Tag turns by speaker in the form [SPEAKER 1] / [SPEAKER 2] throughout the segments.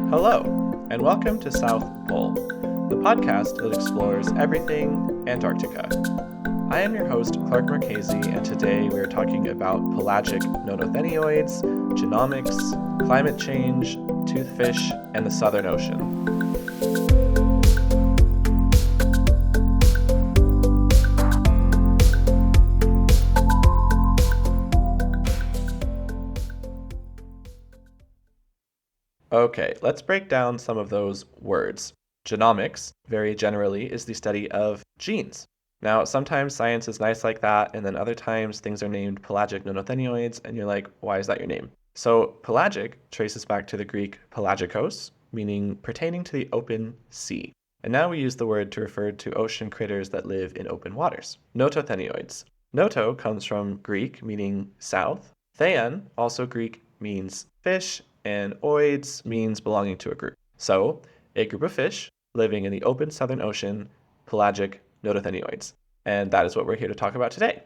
[SPEAKER 1] Hello, and welcome to South Pole, the podcast that explores everything Antarctica. I am your host, Clark Marchese, and today we are talking about pelagic notothenioids, genomics, climate change, toothfish, and the Southern Ocean. Okay, let's break down some of those words. Genomics, very generally, is the study of genes. Now, sometimes science is nice like that, and then other times things are named pelagic notothenioids, and you're like, why is that your name? So, pelagic traces back to the Greek pelagikos, meaning pertaining to the open sea. And now we use the word to refer to ocean critters that live in open waters. Notothenioids. Noto comes from Greek, meaning south. Thean, also Greek, means fish, and oids means belonging to a group. So, a group of fish living in the open Southern Ocean, pelagic notothenioids. And that is what we're here to talk about today.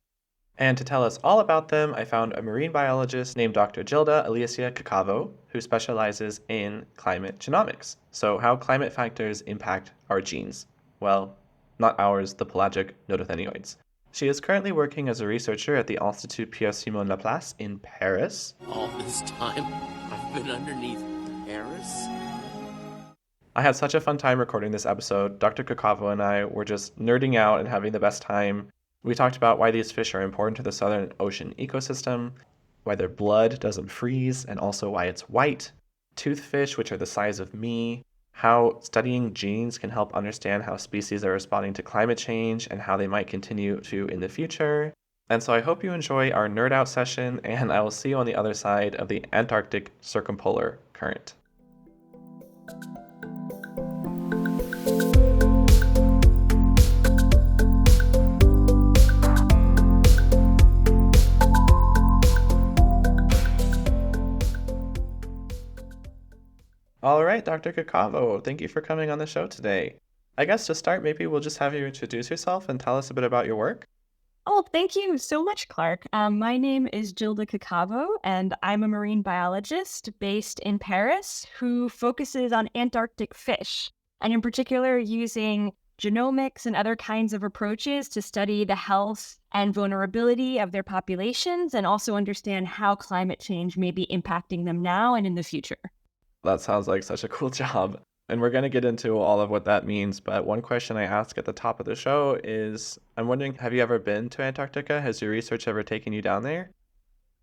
[SPEAKER 1] And to tell us all about them, I found a marine biologist named Dr. Jilda Alicia Caccavo, who specializes in climate genomics. So, how climate factors impact our genes. Well, not ours, the pelagic notothenioids. She is currently working as a researcher at the Institut Pierre Simon Laplace in Paris.
[SPEAKER 2] All this time, I've been underneath Paris?
[SPEAKER 1] I had such a fun time recording this episode. Dr. Caccavo and I were just nerding out and having the best time. We talked about why these fish are important to the Southern Ocean ecosystem, why their blood doesn't freeze, and also why it's white, toothfish, which are the size of me, how studying genes can help understand how species are responding to climate change and how they might continue to in the future. And so I hope you enjoy our nerd out session, and I will see you on the other side of the Antarctic circumpolar current. All right, Dr. Caccavo, thank you for coming on the show today. I guess to start, maybe we'll just have you introduce yourself and tell us a bit about your work.
[SPEAKER 3] Oh, thank you so much, Clark. My name is Jilda Caccavo, and I'm a marine biologist based in Paris who focuses on Antarctic fish, and in particular using genomics and other kinds of approaches to study the health and vulnerability of their populations and also understand how climate change may be impacting them now and in the future.
[SPEAKER 1] That sounds like such a cool job. And we're going to get into all of what that means. But one question I ask at the top of the show is, I'm wondering, have you ever been to Antarctica? Has your research ever taken you down there?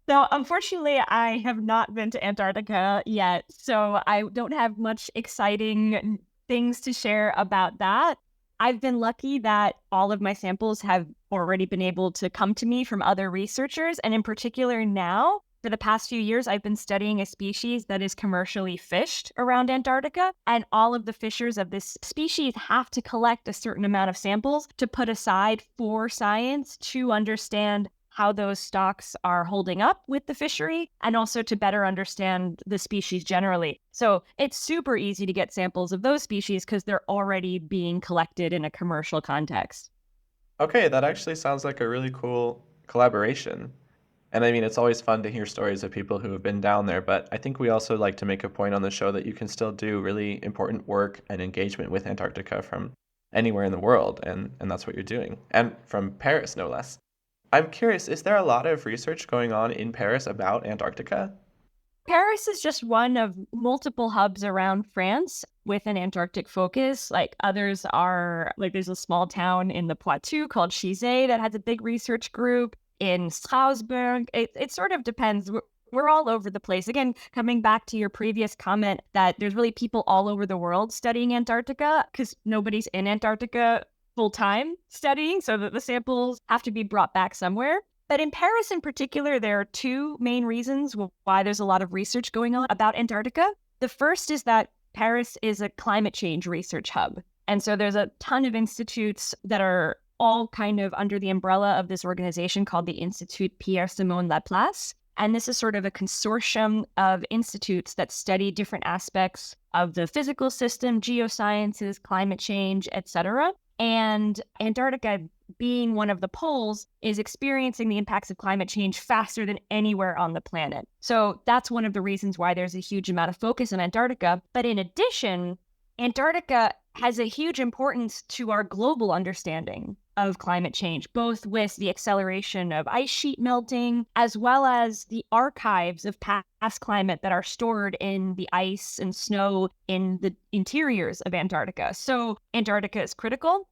[SPEAKER 3] So unfortunately, I have not been to Antarctica yet, so I don't have much exciting things to share about that. I've been lucky that all of my samples have already been able to come to me from other researchers, and in particular now, for the past few years, I've been studying a species that is commercially fished around Antarctica, and all of the fishers of this species have to collect a certain amount of samples to put aside for science to understand how those stocks are holding up with the fishery and also to better understand the species generally. So it's super easy to get samples of those species because they're already being collected in a commercial context.
[SPEAKER 1] Okay, that actually sounds like a really cool collaboration. And I mean, it's always fun to hear stories of people who have been down there, but I think we also like to make a point on the show that you can still do really important work and engagement with Antarctica from anywhere in the world, and that's what you're doing. And from Paris, no less. I'm curious, is there a lot of research going on in Paris about Antarctica?
[SPEAKER 3] Paris is just one of multiple hubs around France with an Antarctic focus. Like others are, like there's a small town in the Poitou called Chizé that has a big research group. In Strasbourg, it sort of depends. We're all over the place. Again, coming back to your previous comment that there's really people all over the world studying Antarctica because nobody's in Antarctica full-time studying, so that the samples have to be brought back somewhere. But in Paris in particular, there are two main reasons why there's a lot of research going on about Antarctica. The first is that Paris is a climate change research hub. And so there's a ton of institutes that are all kind of under the umbrella of this organization called the Institut Pierre Simon Laplace. And this is sort of a consortium of institutes that study different aspects of the physical system, geosciences, climate change, etc. And Antarctica being one of the poles, is experiencing the impacts of climate change faster than anywhere on the planet. So that's one of the reasons why there's a huge amount of focus on Antarctica. But in addition, Antarctica has a huge importance to our global understanding of climate change, both with the acceleration of ice sheet melting, as well as the archives of past climate that are stored in the ice and snow in the interiors of Antarctica. So Antarctica is critical.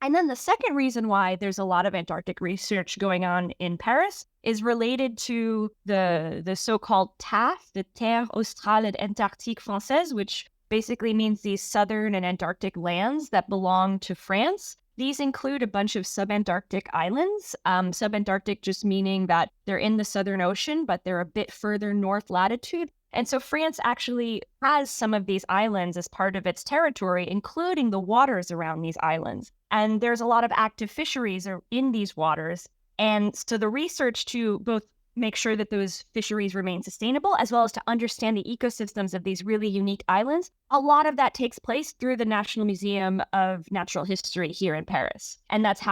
[SPEAKER 3] And then the second reason why there's a lot of Antarctic research going on in Paris is related to the so-called TAF, the Terre Australe et Antarctique Française, which basically means these southern and Antarctic lands that belong to France. These include a bunch of subantarctic islands. Subantarctic just meaning that they're in the Southern Ocean, but they're a bit further north latitude. And so France actually has some of these islands as part of its territory, including the waters around these islands. And there's a lot of active fisheries in these waters. And so the research to both make sure that those fisheries remain sustainable, as well as to understand the ecosystems of these really unique islands, a lot of that takes place through the National Museum of Natural History here in Paris. And that's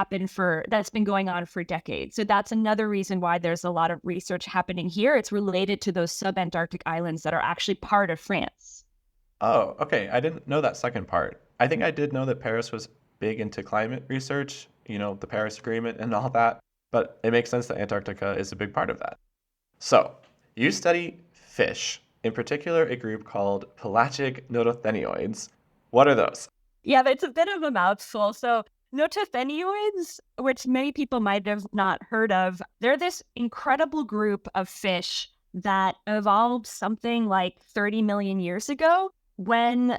[SPEAKER 3] been going on for decades. So that's another reason why there's a lot of research happening here. It's related to those subantarctic islands that are actually part of France.
[SPEAKER 1] Oh, okay. I didn't know that second part. I think I did know that Paris was big into climate research, the Paris Agreement and all that. But it makes sense that Antarctica is a big part of that. So, you study fish, in particular a group called pelagic notothenioids. What are those?
[SPEAKER 3] Yeah, it's a bit of a mouthful. So notothenioids, which many people might have not heard of, they're this incredible group of fish that evolved something like 30 million years ago when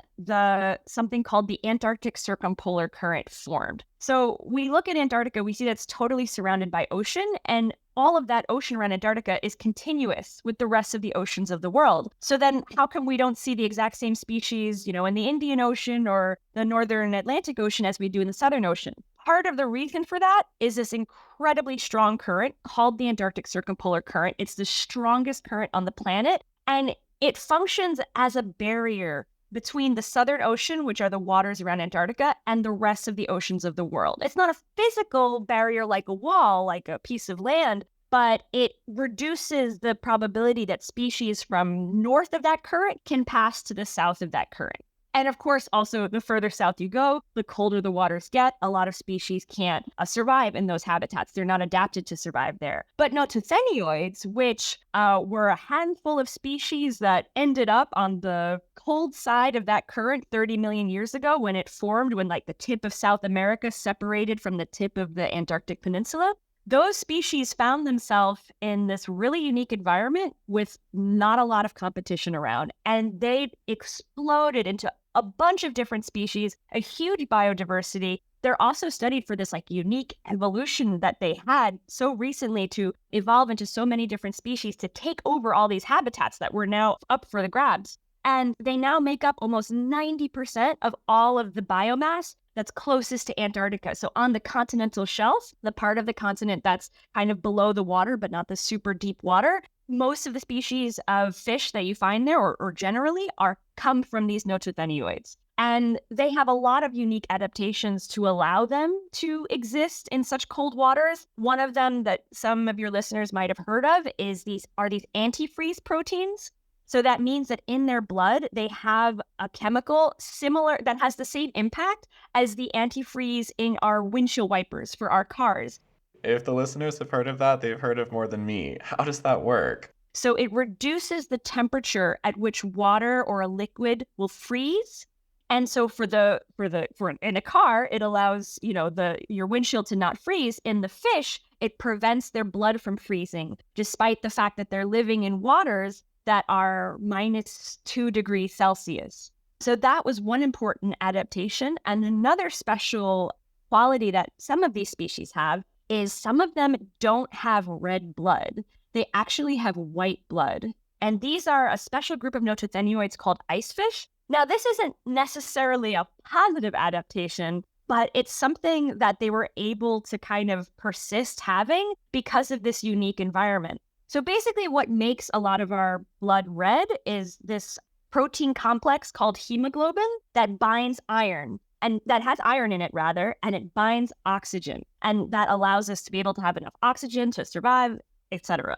[SPEAKER 3] something called the Antarctic circumpolar current formed. So we look at Antarctica, we see that's totally surrounded by ocean, and all of that ocean around Antarctica is continuous with the rest of the oceans of the world. So then how come we don't see the exact same species, in the Indian Ocean or the Northern Atlantic Ocean as we do in the Southern Ocean? Part of the reason for that is this incredibly strong current called the Antarctic circumpolar current. It's the strongest current on the planet, and it functions as a barrier between the Southern Ocean, which are the waters around Antarctica, and the rest of the oceans of the world. It's not a physical barrier like a wall, like a piece of land, but it reduces the probability that species from north of that current can pass to the south of that current. And of course, also, the further south you go, the colder the waters get. A lot of species can't survive in those habitats. They're not adapted to survive there. But notothenioids, which were a handful of species that ended up on the cold side of that current 30 million years ago when it formed, when the tip of South America separated from the tip of the Antarctic Peninsula, those species found themselves in this really unique environment with not a lot of competition around, and they exploded into a bunch of different species, a huge biodiversity. They're also studied for this unique evolution that they had so recently to evolve into so many different species to take over all these habitats that were now up for the grabs. And they now make up almost 90% of all of the biomass that's closest to Antarctica. So on the continental shelf, the part of the continent that's kind of below the water, but not the super deep water, most of the species of fish that you find there, or generally, come from these notothenioids. And they have a lot of unique adaptations to allow them to exist in such cold waters. One of them that some of your listeners might have heard of is these antifreeze proteins. So that means that in their blood, they have a chemical similar that has the same impact as the antifreeze in our windshield wipers for our cars.
[SPEAKER 1] If the listeners have heard of that, they've heard of more than me. How does that work?
[SPEAKER 3] So it reduces the temperature at which water or a liquid will freeze. And so in a car, it allows, your windshield to not freeze. In the fish, it prevents their blood from freezing, despite the fact that they're living in waters that are -2 degrees Celsius. So that was one important adaptation. And another special quality that some of these species have is some of them don't have red blood. They actually have white blood. And these are a special group of notothenioids called icefish. Now, this isn't necessarily a positive adaptation, but it's something that they were able to kind of persist having because of this unique environment. So basically what makes a lot of our blood red is this protein complex called hemoglobin that binds iron. and that has iron in it rather, and it binds oxygen. And that allows us to be able to have enough oxygen to survive, etc.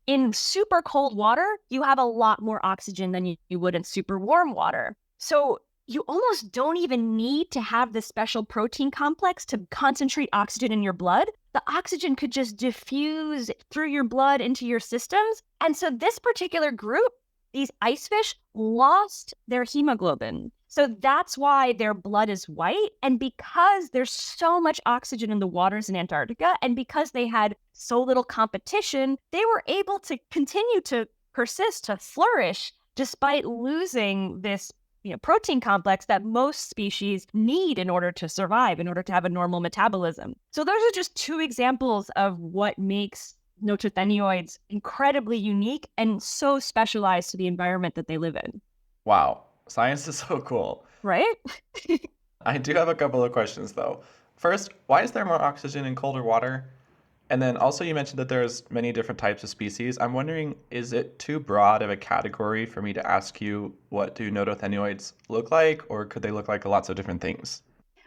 [SPEAKER 3] In super cold water, you have a lot more oxygen than you would in super warm water. So you almost don't even need to have this special protein complex to concentrate oxygen in your blood. The oxygen could just diffuse through your blood into your systems. And so this particular group, these ice fish, lost their hemoglobin. So that's why their blood is white. And because there's so much oxygen in the waters in Antarctica, and because they had so little competition, they were able to continue to persist, to flourish, despite losing this protein complex that most species need in order to survive, in order to have a normal metabolism. So those are just two examples of what makes notothenioids incredibly unique and so specialized to the environment that they live in.
[SPEAKER 1] Wow, science is so cool.
[SPEAKER 3] Right?
[SPEAKER 1] I do have a couple of questions though. First, why is there more oxygen in colder water? And then also you mentioned that there's many different types of species. I'm wondering, is it too broad of a category for me to ask you what do notothenioids look like, or could they look like lots of different things?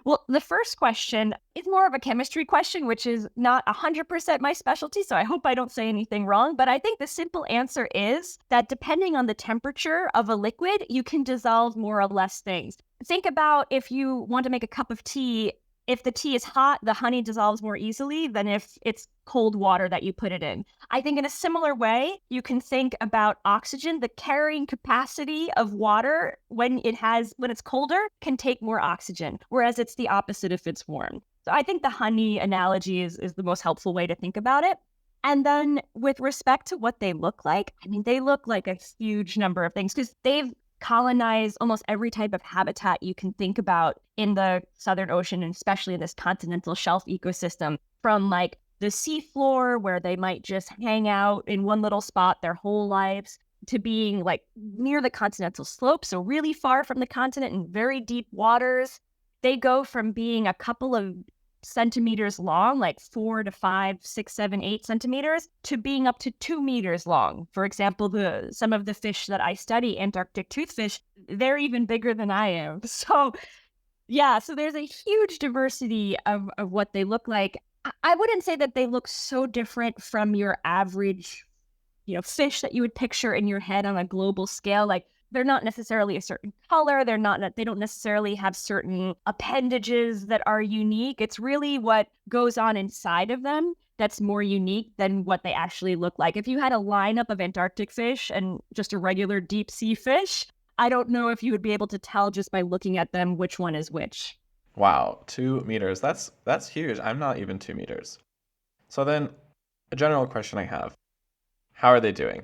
[SPEAKER 3] Well, the first question is more of a chemistry question, which is not 100% my specialty, so I hope I don't say anything wrong. But I think the simple answer is that depending on the temperature of a liquid, you can dissolve more or less things. Think about if you want to make a cup of tea. If the tea is hot, the honey dissolves more easily than if it's cold water that you put it in. I think in a similar way, you can think about oxygen. The carrying capacity of water when it's colder can take more oxygen, whereas it's the opposite if it's warm. So I think the honey analogy is the most helpful way to think about it. And then with respect to what they look like, I mean, they look like a huge number of things because they've colonize almost every type of habitat you can think about in the Southern Ocean, and especially in this continental shelf ecosystem, from like the seafloor where they might just hang out in one little spot their whole lives, to being like near the continental slope, so really far from the continent in very deep waters. They go from being a couple of centimeters long, like 4 to 5, 6, 7, 8 centimeters, to being up to 2 meters long. For example, some of the fish that I study, Antarctic toothfish, they're even bigger than I am. So there's a huge diversity of what they look like. I wouldn't say that they look so different from your average, fish that you would picture in your head on a global scale. Like, they're not necessarily a certain color. They don't necessarily have certain appendages that are unique. It's really what goes on inside of them that's more unique than what they actually look like. If you had a lineup of Antarctic fish and just a regular deep sea fish, I don't know if you would be able to tell just by looking at them which one is which.
[SPEAKER 1] Wow, 2 meters. That's huge. I'm not even 2 meters. So then, a general question I have. How are they doing?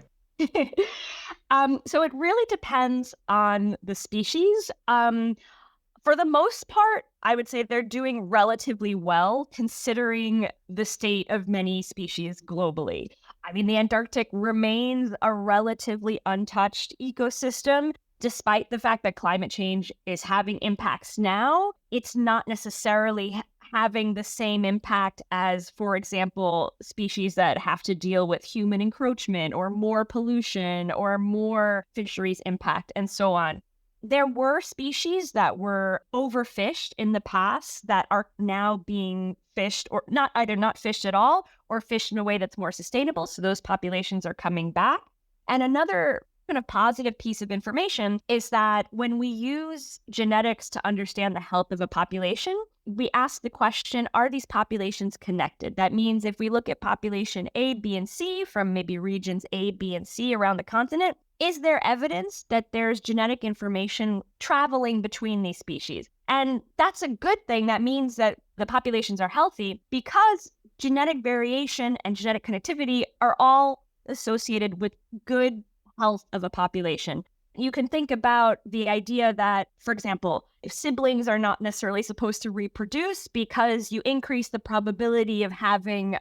[SPEAKER 3] So it really depends on the species. For the most part, I would say they're doing relatively well considering the state of many species globally. I mean, the Antarctic remains a relatively untouched ecosystem. Despite the fact that climate change is having impacts now, it's not necessarily having the same impact as, for example, species that have to deal with human encroachment or more pollution or more fisheries impact and so on. There were species that were overfished in the past that are now being fished, or either not fished at all or fished in a way that's more sustainable. So those populations are coming back. And another kind of positive piece of information is that when we use genetics to understand the health of a population, we ask the question, are these populations connected? That means if we look at population A, B, and C from maybe regions A, B, and C around the continent, is there evidence that there's genetic information traveling between these species? And that's a good thing. That means that the populations are healthy because genetic variation and genetic connectivity are all associated with good health of a population. You can think about the idea that, for example, if siblings are not necessarily supposed to reproduce because you increase the probability of having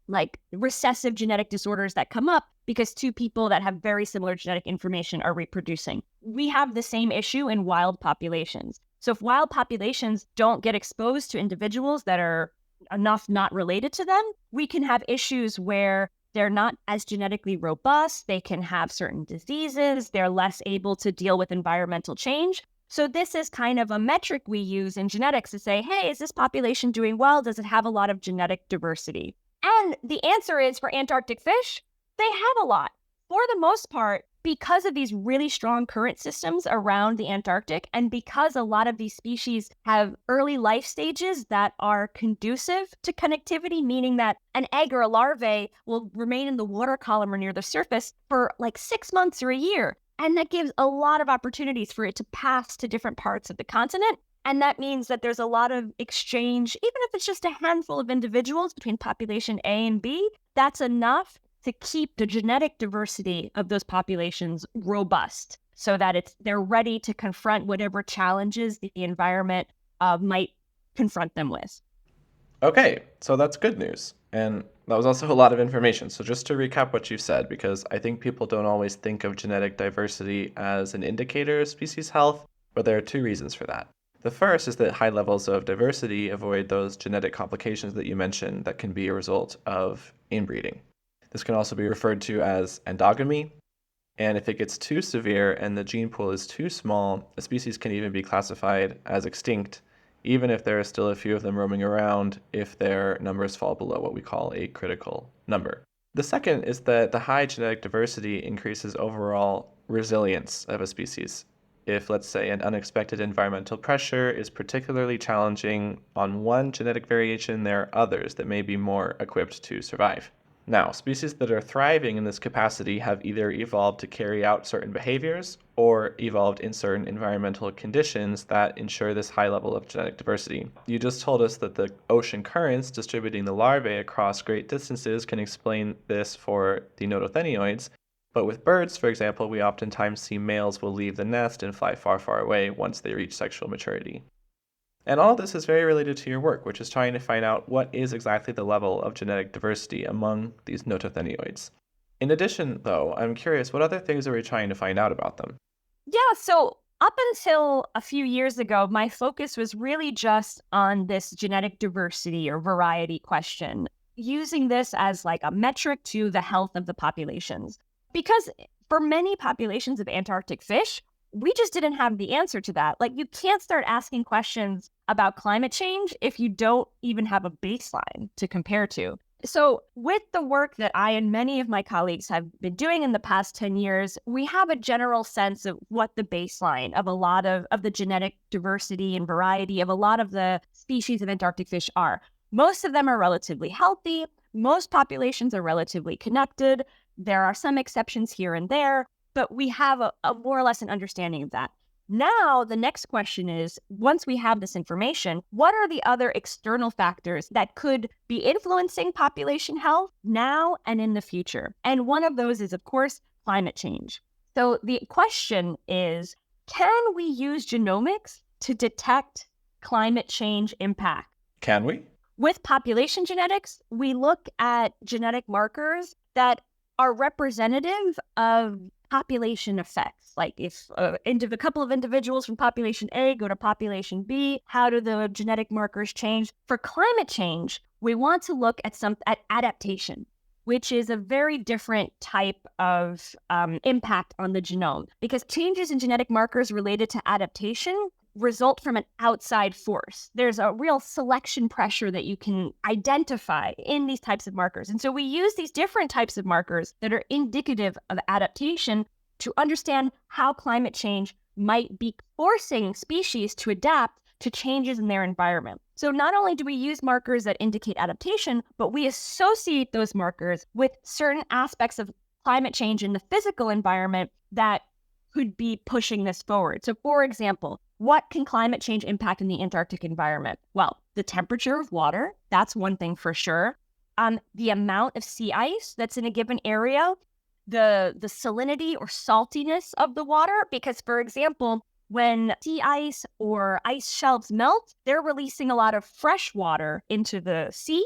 [SPEAKER 3] like recessive genetic disorders that come up because two people that have very similar genetic information are reproducing. We have the same issue in wild populations. So if wild populations don't get exposed to individuals that are enough not related to them, we can have issues where they're not as genetically robust, they can have certain diseases, they're less able to deal with environmental change. So this is kind of a metric we use in genetics to say, hey, is this population doing well? Does it have a lot of genetic diversity? And the answer is for Antarctic fish, they have a lot. For the most part, because of these really strong current systems around the Antarctic, and because a lot of these species have early life stages that are conducive to connectivity, meaning that an egg or a larvae will remain in the water column or near the surface for like 6 months or a year. And that gives a lot of opportunities for it to pass to different parts of the continent. And that means that there's a lot of exchange, even if it's just a handful of individuals between population A and B, that's enough to keep the genetic diversity of those populations robust so that they're ready to confront whatever challenges the environment might confront them with.
[SPEAKER 1] Okay, so that's good news. And that was also a lot of information. So just to recap what you said, because I think people don't always think of genetic diversity as an indicator of species health, but there are two reasons for that. The first is that high levels of diversity avoid those genetic complications that you mentioned that can be a result of inbreeding. This can also be referred to as endogamy, and if it gets too severe and the gene pool is too small, a species can even be classified as extinct, even if there are still a few of them roaming around if their numbers fall below what we call a critical number. The second is that the high genetic diversity increases overall resilience of a species. If, let's say, an unexpected environmental pressure is particularly challenging on one genetic variation, there are others that may be more equipped to survive. Now, species that are thriving in this capacity have either evolved to carry out certain behaviors or evolved in certain environmental conditions that ensure this high level of genetic diversity. You just told us that the ocean currents distributing the larvae across great distances can explain this for the notothenioids, but with birds, for example, we oftentimes see males will leave the nest and fly far, far away once they reach sexual maturity. And all of this is very related to your work, which is trying to find out what is exactly the level of genetic diversity among these notothenioids. In addition, though, I'm curious, what other things are we trying to find out about them?
[SPEAKER 3] Yeah, so up until a few years ago, my focus was really just on this genetic diversity or variety question, using this as like a metric to the health of the populations. Because for many populations of Antarctic fish, we just didn't have the answer to that. Like, you can't start asking questions about climate change if you don't even have a baseline to compare to. So with the work that I and many of my colleagues have been doing in the past 10 years, we have a general sense of what the baseline of a lot of the genetic diversity and variety of a lot of the species of Antarctic fish are. Most of them are relatively healthy. Most populations are relatively connected. There are some exceptions here and there, but we have a more or less an understanding of that. Now, the next question is, once we have this information, what are the other external factors that could be influencing population health now and in the future? And one of those is, of course, climate change. So the question is, can we use genomics to detect climate change impact?
[SPEAKER 1] Can we?
[SPEAKER 3] With population genetics, we look at genetic markers that are representative of population effects. Like if a couple of individuals from population A go to population B, how do the genetic markers change? For climate change, we want to look at adaptation, which is a very different type of impact on the genome, because changes in genetic markers related to adaptation result from an outside force. There's a real selection pressure that you can identify in these types of markers. And so we use these different types of markers that are indicative of adaptation to understand how climate change might be forcing species to adapt to changes in their environment. So not only do we use markers that indicate adaptation, but we associate those markers with certain aspects of climate change in the physical environment that could be pushing this forward. So for example, what can climate change impact in the Antarctic environment? Well, the temperature of water, that's one thing for sure. The amount of sea ice that's in a given area, the salinity or saltiness of the water, because for example, when sea ice or ice shelves melt, they're releasing a lot of fresh water into the sea,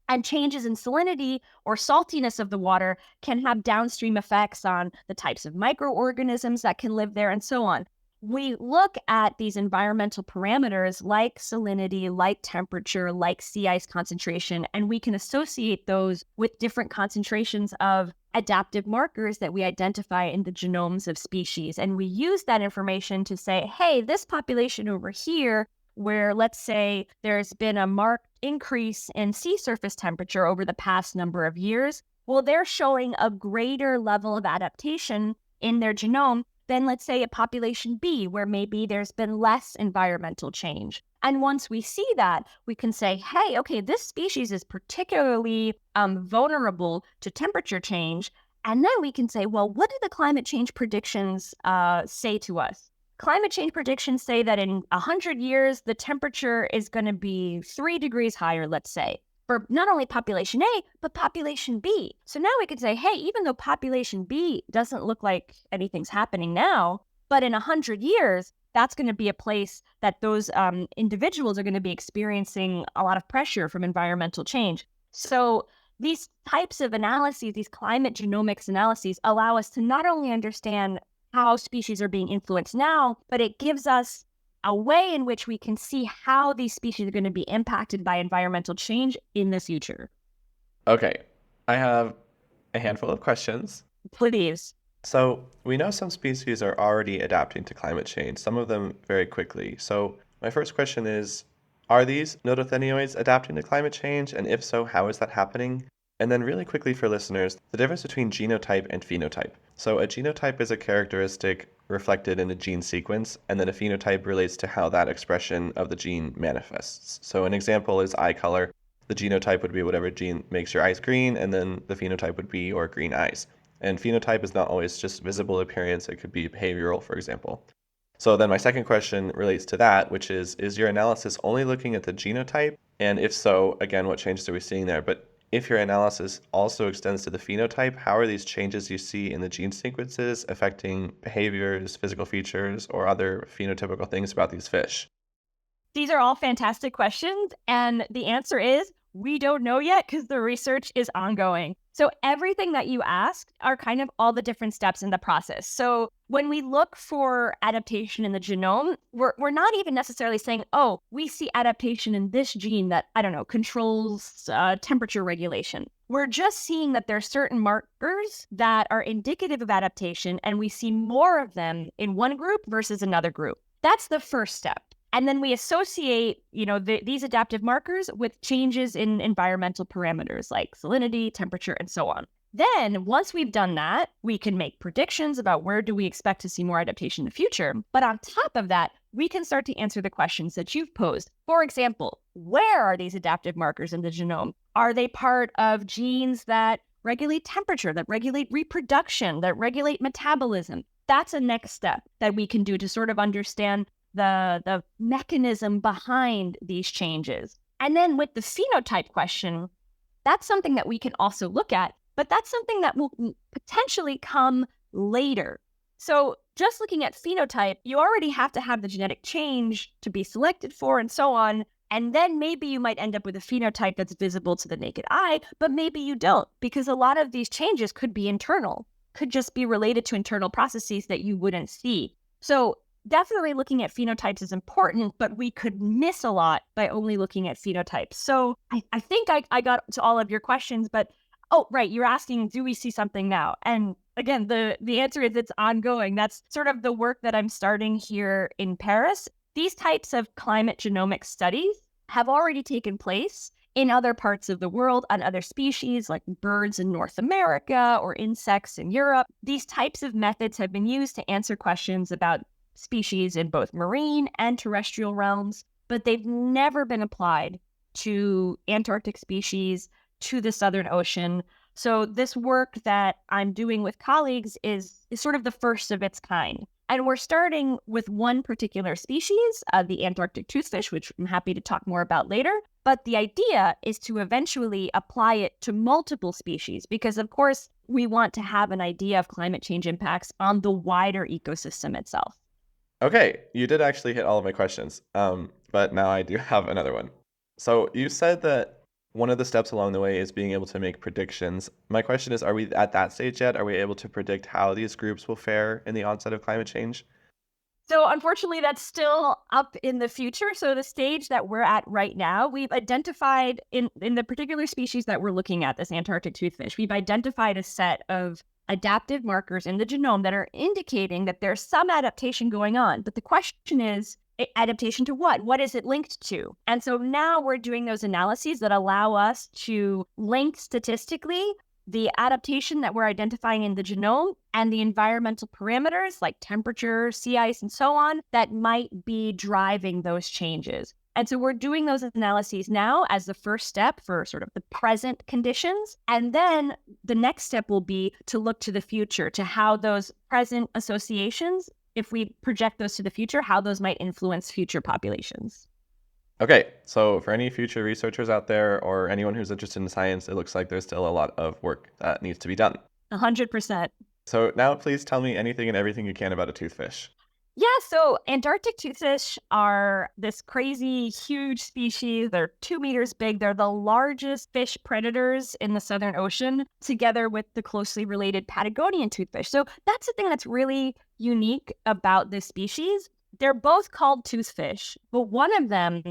[SPEAKER 3] and changes in salinity or saltiness of the water can have downstream effects on the types of microorganisms that can live there and so on. We look at these environmental parameters like salinity, like temperature, like sea ice concentration, and we can associate those with different concentrations of adaptive markers that we identify in the genomes of species. And we use that information to say, hey, this population over here, where let's say there's been a marked increase in sea surface temperature over the past number of years, well, they're showing a greater level of adaptation in their genome than, let's say, a population B, where maybe there's been less environmental change. And once we see that, we can say, hey, okay, this species is particularly vulnerable to temperature change. And then we can say, well, what do the climate change predictions say to us? Climate change predictions say that in 100 years, the temperature is going to be 3 degrees higher, let's say, for not only population A, but population B. So now we could say, hey, even though population B doesn't look like anything's happening now, but in 100 years, that's going to be a place that those individuals are going to be experiencing a lot of pressure from environmental change. So these types of analyses, these climate genomics analyses, allow us to not only understand how species are being influenced now, but it gives us a way in which we can see how these species are going to be impacted by environmental change in the future.
[SPEAKER 1] Okay, I have a handful of questions.
[SPEAKER 3] Please.
[SPEAKER 1] So, we know some species are already adapting to climate change, some of them very quickly. So, my first question is, are these notothenioids adapting to climate change? And if so, how is that happening? And then, really quickly for listeners, the difference between genotype and phenotype. So, a genotype is a characteristic reflected in a gene sequence, and then a phenotype relates to how that expression of the gene manifests. So, an example is eye color. The genotype would be whatever gene makes your eyes green, and then the phenotype would be your green eyes. And phenotype is not always just visible appearance, it could be behavioral, for example. So then my second question relates to that, which is your analysis only looking at the genotype? And if so, again, what changes are we seeing there? But if your analysis also extends to the phenotype, how are these changes you see in the gene sequences affecting behaviors, physical features, or other phenotypical things about these fish?
[SPEAKER 3] These are all fantastic questions. And the answer is we don't know yet because the research is ongoing. So everything that you asked are kind of all the different steps in the process. So when we look for adaptation in the genome, we're not even necessarily saying, oh, we see adaptation in this gene that, I don't know, controls temperature regulation. We're just seeing that there are certain markers that are indicative of adaptation, and we see more of them in one group versus another group. That's the first step. And then we associate, these adaptive markers with changes in environmental parameters like salinity, temperature, and so on. Then once we've done that, we can make predictions about where do we expect to see more adaptation in the future. But on top of that, we can start to answer the questions that you've posed. For example, where are these adaptive markers in the genome? Are they part of genes that regulate temperature, that regulate reproduction, that regulate metabolism? That's a next step that we can do to sort of understand the mechanism behind these changes. And then with the phenotype question, that's something that we can also look at, but that's something that will potentially come later. So just looking at phenotype, you already have to have the genetic change to be selected for and so on. And then maybe you might end up with a phenotype that's visible to the naked eye, but maybe you don't, because a lot of these changes could be internal, could just be related to internal processes that you wouldn't see. So definitely looking at phenotypes is important, but we could miss a lot by only looking at phenotypes. So I think I got to all of your questions, but right, you're asking, do we see something now? And again, the answer is it's ongoing. That's sort of the work that I'm starting here in Paris. These types of climate genomic studies have already taken place in other parts of the world on other species like birds in North America or insects in Europe. These types of methods have been used to answer questions about species in both marine and terrestrial realms, but they've never been applied to Antarctic species, to the Southern Ocean. So this work that I'm doing with colleagues is sort of the first of its kind. And we're starting with one particular species, the Antarctic toothfish, which I'm happy to talk more about later. But the idea is to eventually apply it to multiple species, because of course, we want to have an idea of climate change impacts on the wider ecosystem itself.
[SPEAKER 1] Okay, you did actually hit all of my questions, but now I do have another one. So you said that one of the steps along the way is being able to make predictions. My question is, are we at that stage yet? Are we able to predict how these groups will fare in the onset of climate change?
[SPEAKER 3] So unfortunately, that's still up in the future. So the stage that we're at right now, we've identified in the particular species that we're looking at, this Antarctic toothfish, we've identified a set of adaptive markers in the genome that are indicating that there's some adaptation going on. But the question is, adaptation to what? What is it linked to? And so now we're doing those analyses that allow us to link statistically the adaptation that we're identifying in the genome and the environmental parameters like temperature, sea ice, and so on that might be driving those changes. And so we're doing those analyses now as the first step for sort of the present conditions. And then the next step will be to look to the future, to how those present associations, if we project those to the future, how those might influence future populations.
[SPEAKER 1] Okay, so for any future researchers out there or anyone who's interested in science, it looks like there's still a lot of work that needs to be done.
[SPEAKER 3] 100%.
[SPEAKER 1] So now please tell me anything and everything you can about a toothfish.
[SPEAKER 3] Yeah, so Antarctic toothfish are this crazy, huge species. They're 2 meters big. They're the largest fish predators in the Southern Ocean, together with the closely related Patagonian toothfish. So that's the thing that's really unique about this species. They're both called toothfish, but one of them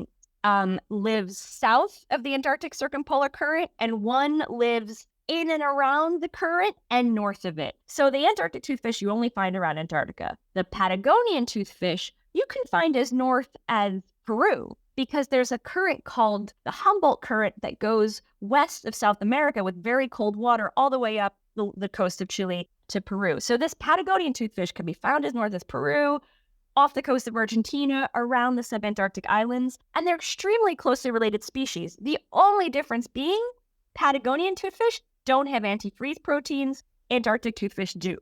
[SPEAKER 3] lives south of the Antarctic circumpolar current, and one lives in and around the current and north of it. So the Antarctic toothfish you only find around Antarctica. The Patagonian toothfish you can find as north as Peru, because there's a current called the Humboldt Current that goes west of South America with very cold water all the way up the coast of Chile to Peru. So this Patagonian toothfish can be found as north as Peru, off the coast of Argentina, around the subantarctic islands, and they're extremely closely related species. The only difference being Patagonian toothfish don't have antifreeze proteins. Antarctic toothfish do.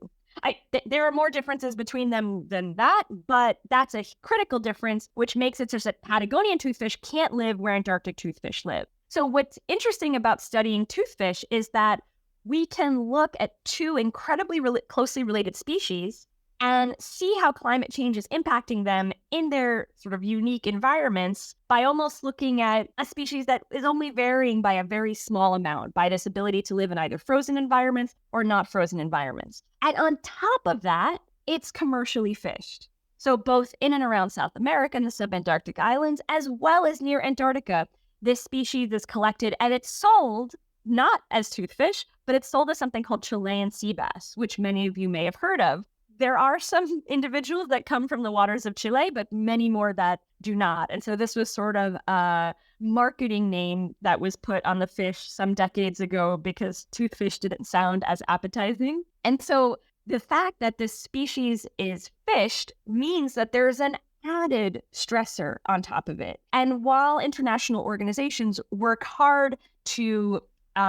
[SPEAKER 3] There are more differences between them than that, but that's a critical difference, which makes it such that Patagonian toothfish can't live where Antarctic toothfish live. So what's interesting about studying toothfish is that we can look at two incredibly closely related species and see how climate change is impacting them in their sort of unique environments by almost looking at a species that is only varying by a very small amount, by this ability to live in either frozen environments or not frozen environments. And on top of that, it's commercially fished. So both in and around South America and the subantarctic islands, as well as near Antarctica, this species is collected and it's sold not as toothfish, but it's sold as something called Chilean sea bass, which many of you may have heard of. There are some individuals that come from the waters of Chile, but many more that do not. And so this was sort of a marketing name that was put on the fish some decades ago because toothfish didn't sound as appetizing. And so the fact that this species is fished means that there's an added stressor on top of it. And while international organizations work hard to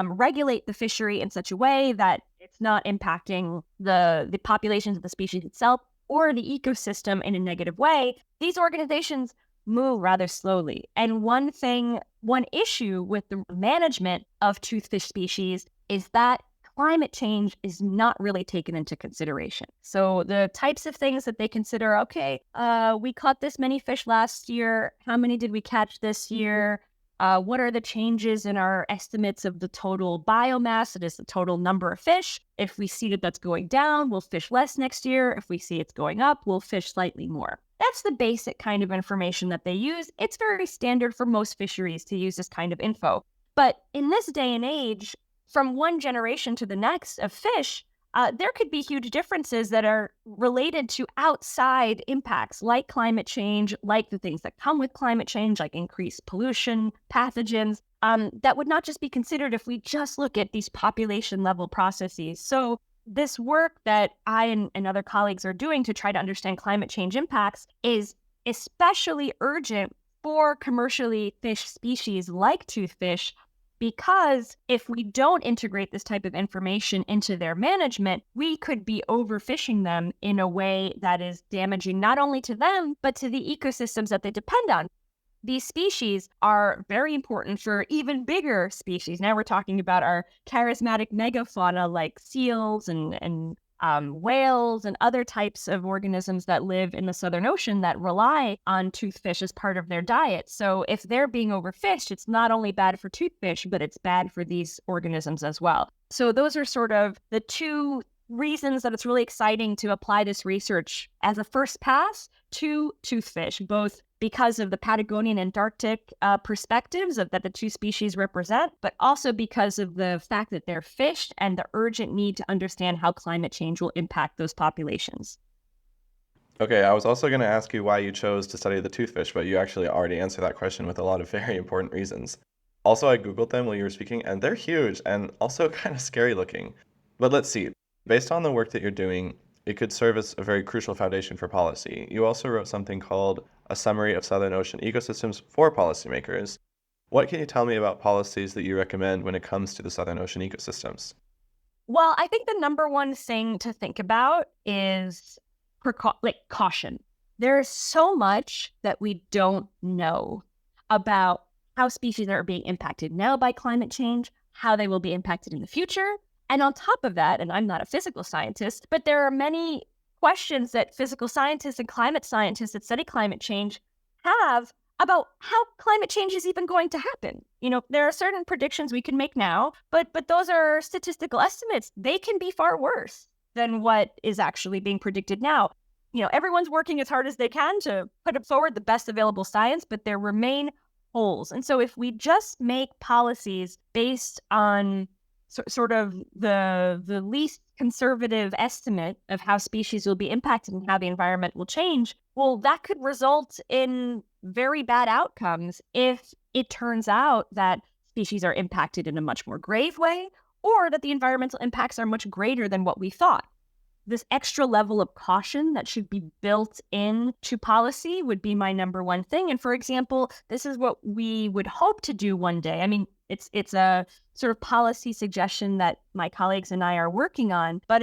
[SPEAKER 3] regulate the fishery in such a way that it's not impacting the populations of the species itself or the ecosystem in a negative way, these organizations move rather slowly. And one issue with the management of toothfish species is that climate change is not really taken into consideration. So the types of things that they consider, okay, we caught this many fish last year. How many did we catch this year? What are the changes in our estimates of the total biomass? That is the total number of fish. If we see that that's going down, we'll fish less next year. If we see it's going up, we'll fish slightly more. That's the basic kind of information that they use. It's very standard for most fisheries to use this kind of info. But in this day and age, from one generation to the next of fish, there could be huge differences that are related to outside impacts like climate change, like the things that come with climate change, like increased pollution, pathogens, that would not just be considered if we just look at these population level processes. So this work that I and other colleagues are doing to try to understand climate change impacts is especially urgent for commercially fished species like toothfish, because if we don't integrate this type of information into their management, we could be overfishing them in a way that is damaging not only to them, but to the ecosystems that they depend on. These species are very important for even bigger species. Now we're talking about our charismatic megafauna like seals and whales and other types of organisms that live in the Southern Ocean that rely on toothfish as part of their diet. So if they're being overfished, it's not only bad for toothfish, but it's bad for these organisms as well. So those are sort of the two reasons that it's really exciting to apply this research as a first pass to toothfish, both because of the Patagonian Antarctic perspectives that the two species represent, but also because of the fact that they're fish and the urgent need to understand how climate change will impact those populations.
[SPEAKER 1] Okay, I was also going to ask you why you chose to study the toothfish, but you actually already answered that question with a lot of very important reasons. Also, I Googled them while you were speaking, and they're huge and also kind of scary looking. But let's see. Based on the work that you're doing, it could serve as a very crucial foundation for policy. You also wrote something called A Summary of Southern Ocean Ecosystems for Policymakers. What can you tell me about policies that you recommend when it comes to the Southern Ocean ecosystems?
[SPEAKER 3] Well, I think the number one thing to think about is caution. There's so much that we don't know about how species are being impacted now by climate change, how they will be impacted in the future. And on top of that, and I'm not a physical scientist, but there are many questions that physical scientists and climate scientists that study climate change have about how climate change is even going to happen. There are certain predictions we can make now, but those are statistical estimates. They can be far worse than what is actually being predicted now. Everyone's working as hard as they can to put forward the best available science, but there remain holes. And so if we just make policies based on sort of the least conservative estimate of how species will be impacted and how the environment will change, well, that could result in very bad outcomes if it turns out that species are impacted in a much more grave way, or that the environmental impacts are much greater than what we thought. This extra level of caution that should be built into policy would be my number one thing. And for example, this is what we would hope to do one day. I mean, it's a sort of policy suggestion that my colleagues and I are working on, but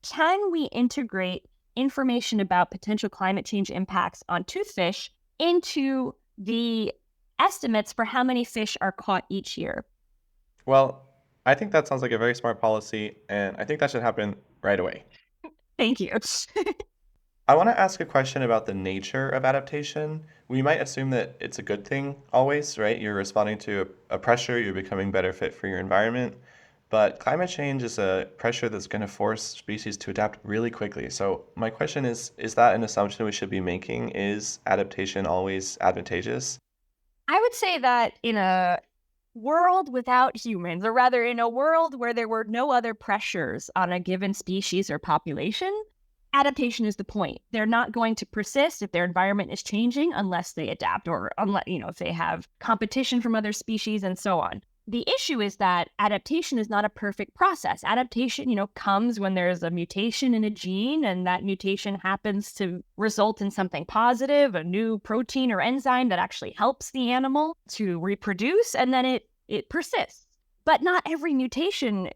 [SPEAKER 3] can we integrate information about potential climate change impacts on toothfish into the estimates for how many fish are caught each year?
[SPEAKER 1] Well, I think that sounds like a very smart policy, and I think that should happen right away.
[SPEAKER 3] Thank you.
[SPEAKER 1] I want to ask a question about the nature of adaptation. We might assume that it's a good thing always, right? You're responding to a pressure, you're becoming better fit for your environment. But climate change is a pressure that's going to force species to adapt really quickly. So my question is that an assumption we should be making? Is adaptation always advantageous?
[SPEAKER 3] I would say that in a world without humans, or rather in a world where there were no other pressures on a given species or population, adaptation is the point. They're not going to persist if their environment is changing unless they adapt, or unless, if they have competition from other species and so on. The issue is that adaptation is not a perfect process. Adaptation, comes when there's a mutation in a gene, and that mutation happens to result in something positive, a new protein or enzyme that actually helps the animal to reproduce, and then it persists. But not every mutation,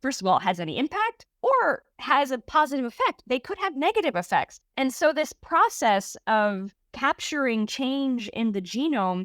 [SPEAKER 3] first of all, has any impact or has a positive effect. They could have negative effects. And so this process of capturing change in the genome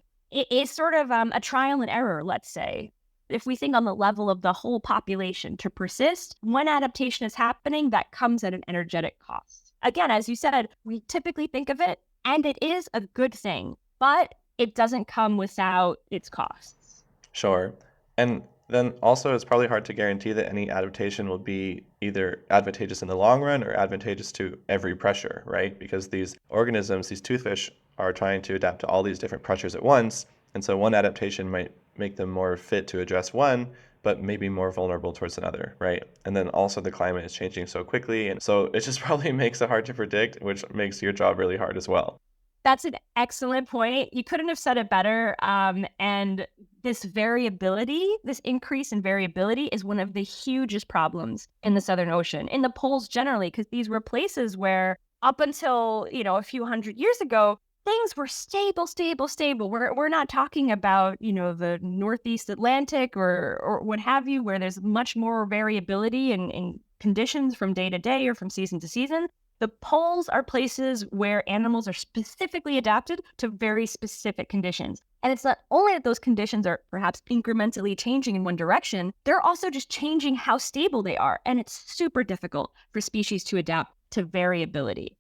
[SPEAKER 3] is sort of a trial and error, let's say. If we think on the level of the whole population, to persist, when adaptation is happening, that comes at an energetic cost. Again, as you said, we typically think of it, and it is a good thing, but it doesn't come without its costs.
[SPEAKER 1] Sure. And then also, it's probably hard to guarantee that any adaptation will be either advantageous in the long run or advantageous to every pressure, right? Because these organisms, these toothfish, are trying to adapt to all these different pressures at once. And so one adaptation might make them more fit to address one, but maybe more vulnerable towards another, right? And then also the climate is changing so quickly. And so it just probably makes it hard to predict, which makes your job really hard as well.
[SPEAKER 3] That's an excellent point. You couldn't have said it better. And this variability, this increase in variability, is one of the hugest problems in the Southern Ocean, in the poles generally, because these were places where up until, a few hundred years ago, things were stable. We're not talking about, the Northeast Atlantic or what have you, where there's much more variability in conditions from day to day or from season to season. The poles are places where animals are specifically adapted to very specific conditions. And it's not only that those conditions are perhaps incrementally changing in one direction, they're also just changing how stable they are. And it's super difficult for species to adapt to variability.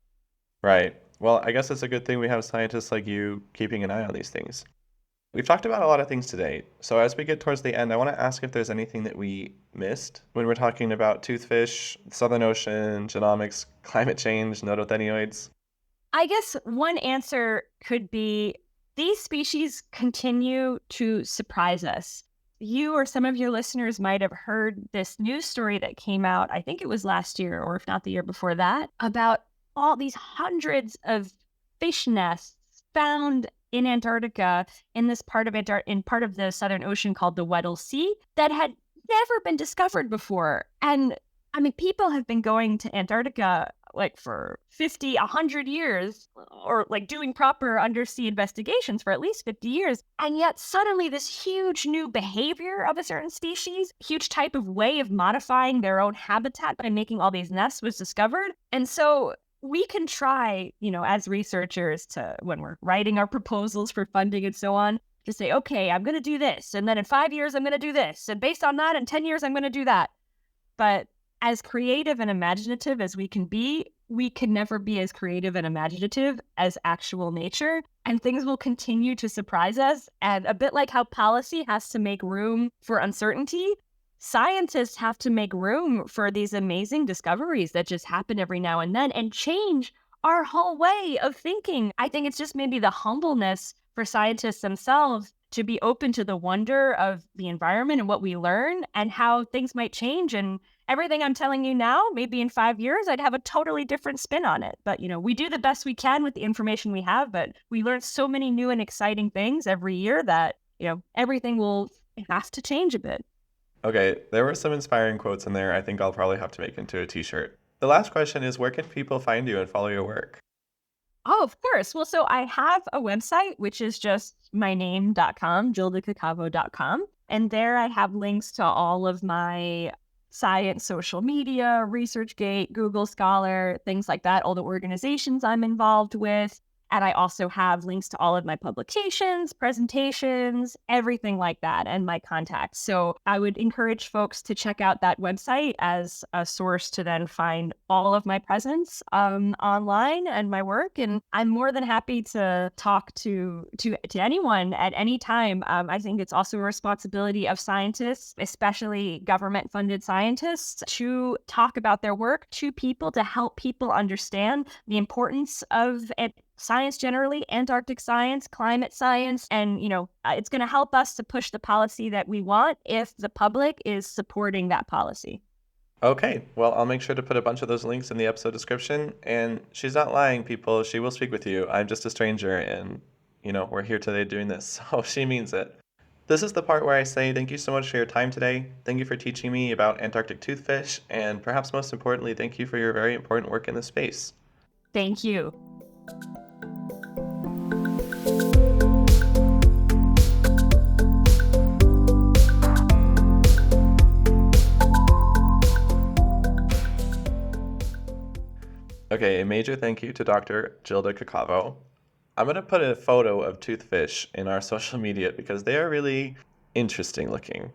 [SPEAKER 1] Right. Well, I guess it's a good thing we have scientists like you keeping an eye on these things. We've talked about a lot of things today. So as we get towards the end, I want to ask if there's anything that we missed when we're talking about toothfish, the Southern Ocean, genomics, climate change, notothenioids.
[SPEAKER 3] I guess one answer could be these species continue to surprise us. You or some of your listeners might have heard this news story that came out, I think it was last year, or if not the year before that, about all these hundreds of fish nests found in Antarctica, in this part of in part of the Southern Ocean called the Weddell Sea, that had never been discovered before. And I mean, people have been going to Antarctica like for 50, 100 years, or like doing proper undersea investigations for at least 50 years. And yet suddenly this huge new behavior of a certain species, huge type of way of modifying their own habitat by making all these nests was discovered. And so we can try, as researchers to, when we're writing our proposals for funding and so on, to say, okay, I'm going to do this. And then in 5 years, I'm going to do this. And based on that, in 10 years, I'm going to do that. But as creative and imaginative as we can be, we can never be as creative and imaginative as actual nature. And things will continue to surprise us. And a bit like how policy has to make room for uncertainty, scientists have to make room for these amazing discoveries that just happen every now and then and change our whole way of thinking. I think it's just maybe the humbleness for scientists themselves to be open to the wonder of the environment and what we learn and how things might change. And everything I'm telling you now, maybe in 5 years, I'd have a totally different spin on it. But, we do the best we can with the information we have, but we learn so many new and exciting things every year that, everything will have to change a bit.
[SPEAKER 1] Okay, there were some inspiring quotes in there I think I'll probably have to make into a t-shirt. The last question is, where can people find you and follow your work?
[SPEAKER 3] Oh, of course. Well, so I have a website, which is just my name.com, jildacaccavo.com. And there I have links to all of my science, social media, ResearchGate, Google Scholar, things like that, all the organizations I'm involved with. And I also have links to all of my publications, presentations, everything like that, and my contacts. So I would encourage folks to check out that website as a source to then find all of my presence online and my work. And I'm more than happy to talk to anyone at any time. I think it's also a responsibility of scientists, especially government-funded scientists, to talk about their work to people, to help people understand the importance of science generally, Antarctic science, climate science, and, it's going to help us to push the policy that we want if the public is supporting that policy.
[SPEAKER 1] Okay, well, I'll make sure to put a bunch of those links in the episode description. And she's not lying, people. She will speak with you. I'm just a stranger, and, we're here today doing this, so she means it. This is the part where I say thank you so much for your time today. Thank you for teaching me about Antarctic toothfish, and perhaps most importantly, thank you for your very important work in this space.
[SPEAKER 3] Thank you.
[SPEAKER 1] Okay, a major thank you to Dr. Jilda Caccavo. I'm going to put a photo of toothfish in our social media because they are really interesting looking.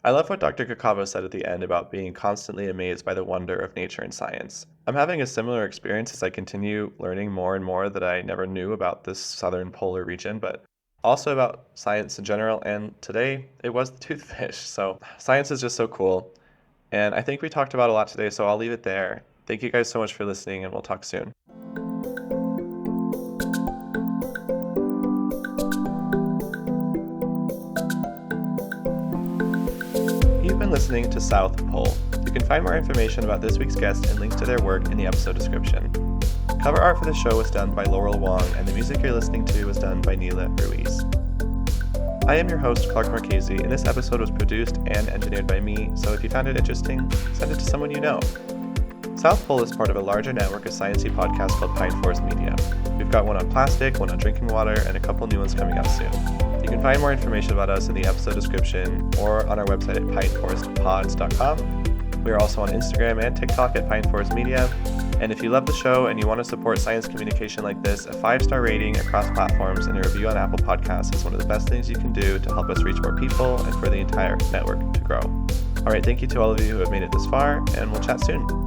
[SPEAKER 1] I love what Dr. Caccavo said at the end about being constantly amazed by the wonder of nature and science. I'm having a similar experience as I continue learning more and more that I never knew about this southern polar region, but also about science in general, and today it was the toothfish. So science is just so cool, and I think we talked about a lot today, so I'll leave it there. Thank you guys so much for listening, and we'll talk soon. You've been listening to South Pole. You can find more information about this week's guest and links to their work in the episode description. Cover art for the show was done by Laurel Wong, and the music you're listening to was done by Neela Ruiz. I am your host, Clark Marchese, and this episode was produced and engineered by me, so if you found it interesting, send it to someone you know. South Pole is part of a larger network of sciencey podcasts called Pine Forest Media. We've got one on plastic, one on drinking water, and a couple new ones coming out soon. You can find more information about us in the episode description or on our website at pineforestpods.com. We are also on Instagram and TikTok at Pine Forest Media. And if you love the show and you want to support science communication like this, a 5-star rating across platforms and a review on Apple Podcasts is one of the best things you can do to help us reach more people and for the entire network to grow. All right, thank you to all of you who have made it this far, and we'll chat soon.